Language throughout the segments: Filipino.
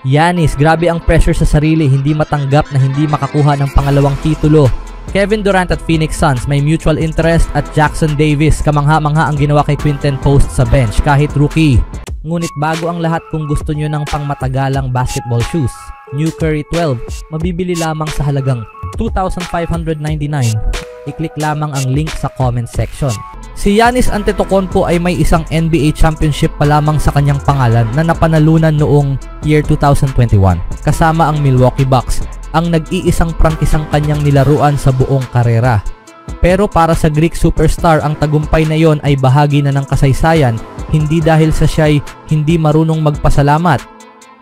Giannis, grabe ang pressure sa sarili, hindi matanggap na hindi makakuha ng pangalawang titulo. Kevin Durant at Phoenix Suns, may mutual interest. At Jackson Davis, kamangha-mangha ang ginawa kay Quinten Post sa bench kahit rookie. Ngunit bago ang lahat, kung gusto nyo ng pangmatagalang basketball shoes, New Curry 12, mabibili lamang sa halagang $2,599. I-click lamang ang link sa comment section. Si Giannis Antetokounmpo ay may isang NBA championship pa lamang sa kanyang pangalan na napanalunan noong year 2021 kasama ang Milwaukee Bucks, ang nag-iisang prangkisang kanyang nilaruan sa buong karera. Pero para sa Greek superstar, ang tagumpay na yon ay bahagi na ng kasaysayan, hindi dahil sa siya'y hindi marunong magpasalamat,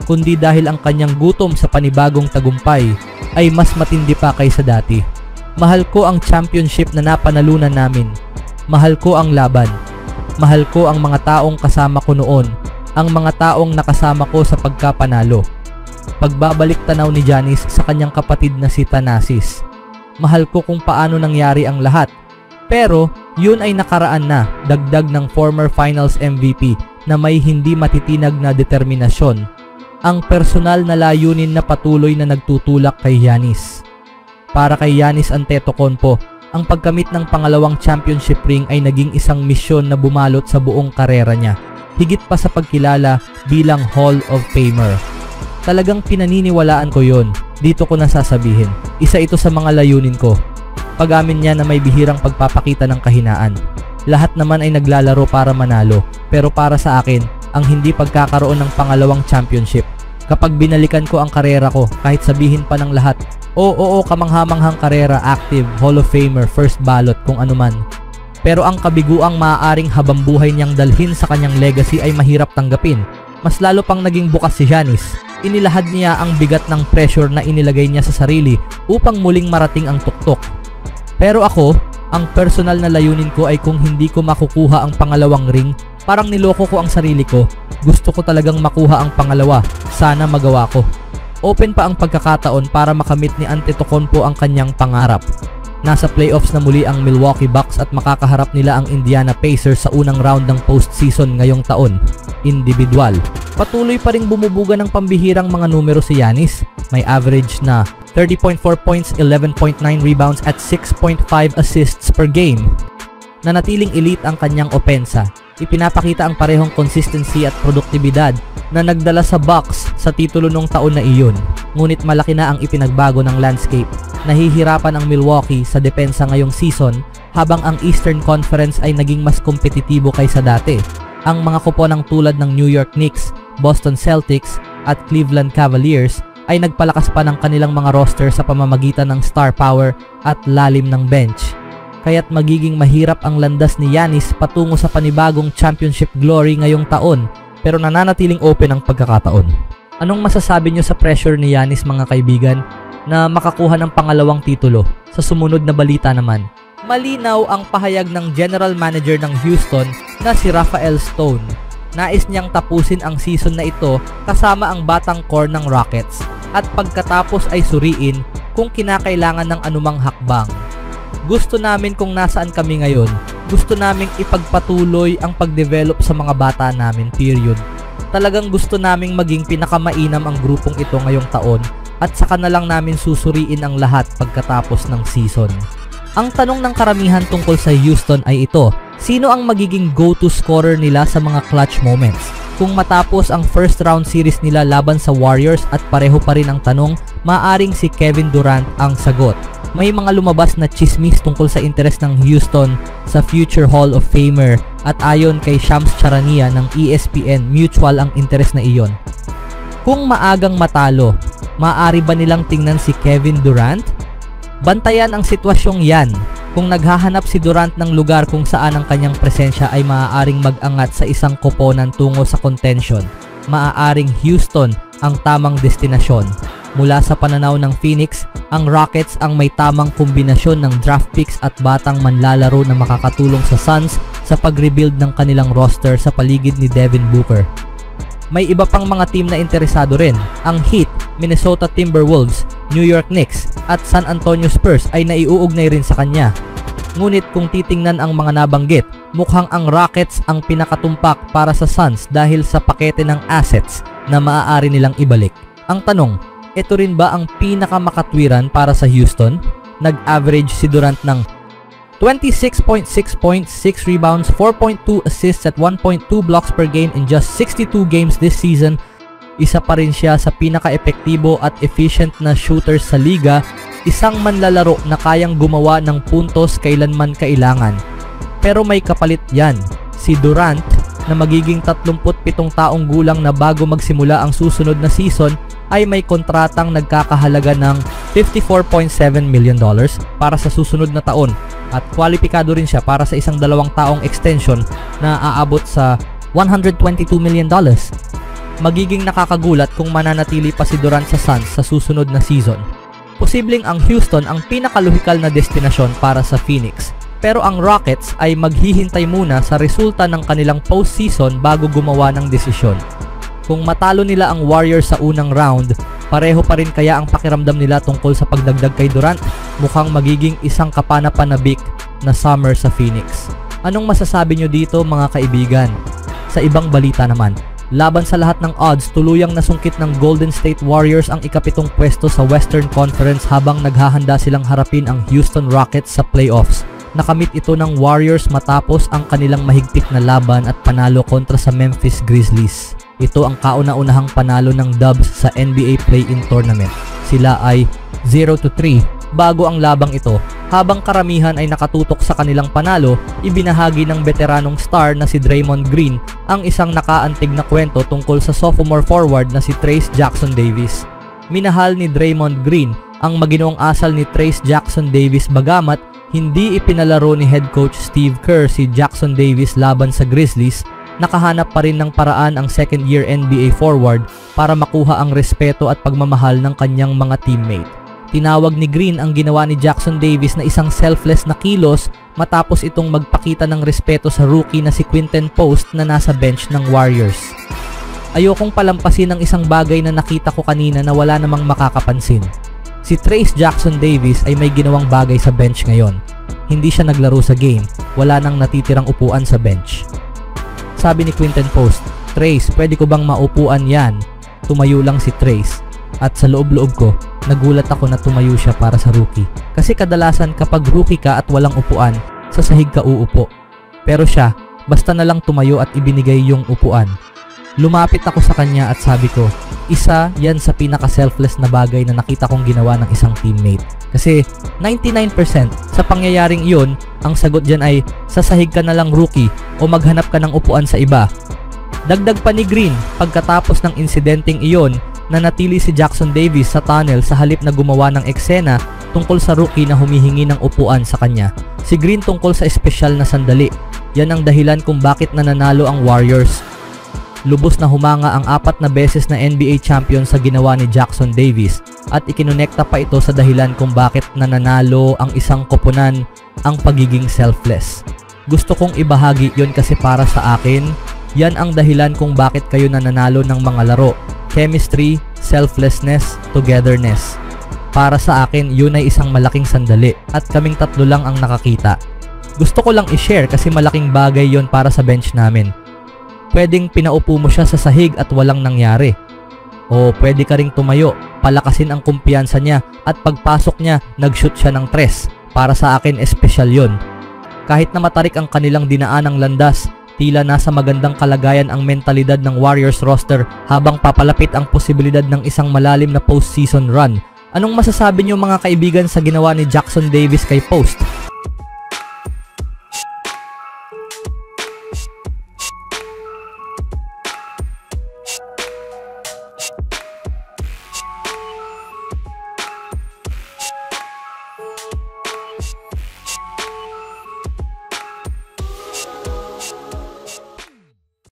kundi dahil ang kanyang gutom sa panibagong tagumpay ay mas matindi pa kaysa dati. Mahal ko ang championship na napanalunan namin. Mahal ko ang laban. Mahal ko ang mga taong kasama ko noon, ang mga taong nakasama ko sa pagkapanalo. Pagbabalik tanaw ni Giannis sa kanyang kapatid na si Thanasis. Mahal ko kung paano nangyari ang lahat. Pero yun ay nakaraan na, dagdag ng former finals MVP na may hindi matitinag na determinasyon. Ang personal na layunin na patuloy na nagtutulak kay Giannis. Para kay Giannis Antetokounmpo, ang pagkamit ng pangalawang championship ring ay naging isang misyon na bumalot sa buong karera niya, higit pa sa pagkilala bilang Hall of Famer. Talagang pinaniniwalaan ko yon, dito ko nasasabihin. Isa ito sa mga layunin ko. Pag-amin niya na may bihirang pagpapakita ng kahinaan. Lahat naman ay naglalaro para manalo, pero para sa akin, ang hindi pagkakaroon ng pangalawang championship. Kapag binalikan ko ang karera ko, kahit sabihin pa ng lahat, oo, kamangha-manghang karera, active, Hall of Famer, first ballot, kung anuman. Pero ang kabiguang maaaring habambuhay niyang dalhin sa kanyang legacy ay mahirap tanggapin. Mas lalo pang naging bukas si Giannis. Inilahad niya ang bigat ng pressure na inilagay niya sa sarili upang muling marating ang tuktok. Pero ako, ang personal na layunin ko ay kung hindi ko makukuha ang pangalawang ring, parang niloko ko ang sarili ko. Gusto ko talagang makuha ang pangalawa. Sana magawa ko. Open pa ang pagkakataon para makamit ni Antetokounmpo ang kanyang pangarap. Nasa playoffs na muli ang Milwaukee Bucks at makakaharap nila ang Indiana Pacers sa unang round ng postseason ngayong taon. Individual. Patuloy pa ring bumubuga ng pambihirang mga numero si Giannis. May average na 30.4 points, 11.9 rebounds at 6.5 assists per game. Nanatiling elite ang kanyang opensa. Ipinapakita ang parehong consistency at produktibidad na nagdala sa Bucks sa titulo nung taon na iyon. Ngunit malaki na ang ipinagbago ng landscape. Nahihirapan ang Milwaukee sa depensa ngayong season, habang ang Eastern Conference ay naging mas kompetitibo kaysa dati. Ang mga kuponang tulad ng New York Knicks, Boston Celtics at Cleveland Cavaliers ay nagpalakas pa ng kanilang mga roster sa pamamagitan ng star power at lalim ng bench. Kaya't magiging mahirap ang landas ni Giannis patungo sa panibagong championship glory ngayong taon, pero nananatiling open ang pagkakataon. Anong masasabi nyo sa pressure ni Giannis, mga kaibigan, na makakuha ng pangalawang titulo? Sa sumunod na balita naman, malinaw ang pahayag ng general manager ng Houston na si Rafael Stone. Nais niyang tapusin ang season na ito kasama ang batang core ng Rockets at pagkatapos ay suriin kung kinakailangan ng anumang hakbang. Gusto namin kung nasaan kami ngayon. Gusto naming ipagpatuloy ang pagdevelop sa mga bata namin, period. Talagang gusto naming maging pinakamainam ang grupong ito ngayong taon at saka na lang namin susuriin ang lahat pagkatapos ng season. Ang tanong ng karamihan tungkol sa Houston ay ito: sino ang magiging go-to scorer nila sa mga clutch moments? Kung matapos ang first round series nila laban sa Warriors at pareho pa rin ang tanong, maaring si Kevin Durant ang sagot. May mga lumabas na chismis tungkol sa interes ng Houston sa future Hall of Famer at ayon kay Shams Charania ng ESPN, mutual ang interes na iyon. Kung maagang matalo, maaari ba nilang tingnan si Kevin Durant? Bantayan ang sitwasyong yan. Kung naghahanap si Durant ng lugar kung saan ang kanyang presensya ay maaaring mag-angat sa isang koponan tungo sa contention, maaaring Houston ang tamang destinasyon. Mula sa pananaw ng Phoenix, ang Rockets ang may tamang kombinasyon ng draft picks at batang manlalaro na makakatulong sa Suns sa pag-rebuild ng kanilang roster sa paligid ni Devin Booker. May iba pang mga team na interesado rin. Ang Heat, Minnesota Timberwolves, New York Knicks at San Antonio Spurs ay naiuugnay rin sa kanya. Ngunit kung titingnan ang mga nabanggit, mukhang ang Rockets ang pinakatumpak para sa Suns dahil sa pakete ng assets na maaari nilang ibalik. Ang tanong, ito rin ba ang pinakamakatwiran para sa Houston? Nag-average si Durant ng 26.6 points, 6 rebounds, 4.2 assists at 1.2 blocks per game in just 62 games this season. Isa pa rin siya sa pinaka-epektibo at efficient na shooters sa liga, isang manlalaro na kayang gumawa ng puntos kailanman kailangan. Pero may kapalit yan, si Durant na magiging 37 taong gulang na bago magsimula ang susunod na season ay may kontratang nagkakahalaga ng $54.7 million para sa susunod na taon at kwalipikado rin siya para sa isang 2 taong extension na aabot sa $122 million. Magiging nakakagulat kung mananatili pa si Durant sa Suns sa susunod na season. Posibleng ang Houston ang pinakalohikal na destinasyon para sa Phoenix, pero ang Rockets ay maghihintay muna sa resulta ng kanilang postseason bago gumawa ng desisyon. Kung matalo nila ang Warriors sa unang round, pareho pa rin kaya ang pakiramdam nila tungkol sa pagdagdag kay Durant? Mukhang magiging isang kapanapanabik na summer sa Phoenix. Anong masasabi nyo dito mga kaibigan? Sa ibang balita naman, laban sa lahat ng odds, tuluyang nasungkit ng Golden State Warriors ang ika-7 pwesto sa Western Conference habang naghahanda silang harapin ang Houston Rockets sa playoffs. Nakamit ito ng Warriors matapos ang kanilang mahigpit na laban at panalo kontra sa Memphis Grizzlies. Ito ang kauna-unahang panalo ng Dubs sa NBA Play-In Tournament. Sila ay 0-3 bago ang labang ito. Habang karamihan ay nakatutok sa kanilang panalo, ibinahagi ng veteranong star na si Draymond Green ang isang nakaantig na kwento tungkol sa sophomore forward na si Trayce Jackson Davis. Minahal ni Draymond Green ang maginoong asal ni Trayce Jackson Davis bagamat hindi ipinalaro ni head coach Steve Kerr si Jackson Davis laban sa Grizzlies. Nakahanap pa rin ng paraan ang second-year NBA forward para makuha ang respeto at pagmamahal ng kanyang mga teammate. Tinawag ni Green ang ginawa ni Jackson Davis na isang selfless na kilos matapos itong magpakita ng respeto sa rookie na si Quinten Post na nasa bench ng Warriors. Ayokong palampasin ang isang bagay na nakita ko kanina na wala namang makakapansin. Si Trayce Jackson Davis ay may ginawang bagay sa bench ngayon. Hindi siya naglaro sa game, wala nang natitirang upuan sa bench. Sabi ni Quinten Post, "Trayce, pwede ko bang maupuan yan?" Tumayo lang si Trayce. At sa loob-loob ko, nagulat ako na tumayo siya para sa rookie. Kasi kadalasan kapag rookie ka at walang upuan, sa sahig ka uupo. Pero siya, basta na lang tumayo at ibinigay yung upuan. Lumapit ako sa kanya at sabi ko, isa yan sa pinaka-selfless na bagay na nakita kong ginawa ng isang teammate. Kasi 99% sa pangyayaring iyon, ang sagot dyan ay sasahig ka na lang rookie o maghanap ka ng upuan sa iba. Dagdag pa ni Green, pagkatapos ng insidenteng iyon, nanatili si Jackson Davis sa tunnel sa halip na gumawa ng eksena tungkol sa rookie na humihingi ng upuan sa kanya. Si Green tungkol sa espesyal na sandali. Yan ang dahilan kung bakit nananalo ang Warriors. Lubos na humanga ang 4 na beses na NBA champion sa ginawa ni Jackson Davis at ikinonekta pa ito sa dahilan kung bakit nananalo ang isang koponan, ang pagiging selfless. Gusto kong ibahagi yon kasi para sa akin, yan ang dahilan kung bakit kayo nananalo ng mga laro. Chemistry, selflessness, togetherness. Para sa akin, yun ay isang malaking sandali at kaming 3 lang ang nakakita. Gusto ko lang i-share kasi malaking bagay yon para sa bench namin. Pwedeng pinaupo mo siya sa sahig at walang nangyari. O pwede ka ring tumayo, palakasin ang kumpiyansa niya at pagpasok niya, nag-shoot siya ng 3. Para sa akin, espesyal yon. Kahit na matarik ang kanilang dinaanang landas, tila nasa magandang kalagayan ang mentalidad ng Warriors roster habang papalapit ang posibilidad ng isang malalim na postseason run. Anong masasabi niyo mga kaibigan sa ginawa ni Jackson Davis kay Post?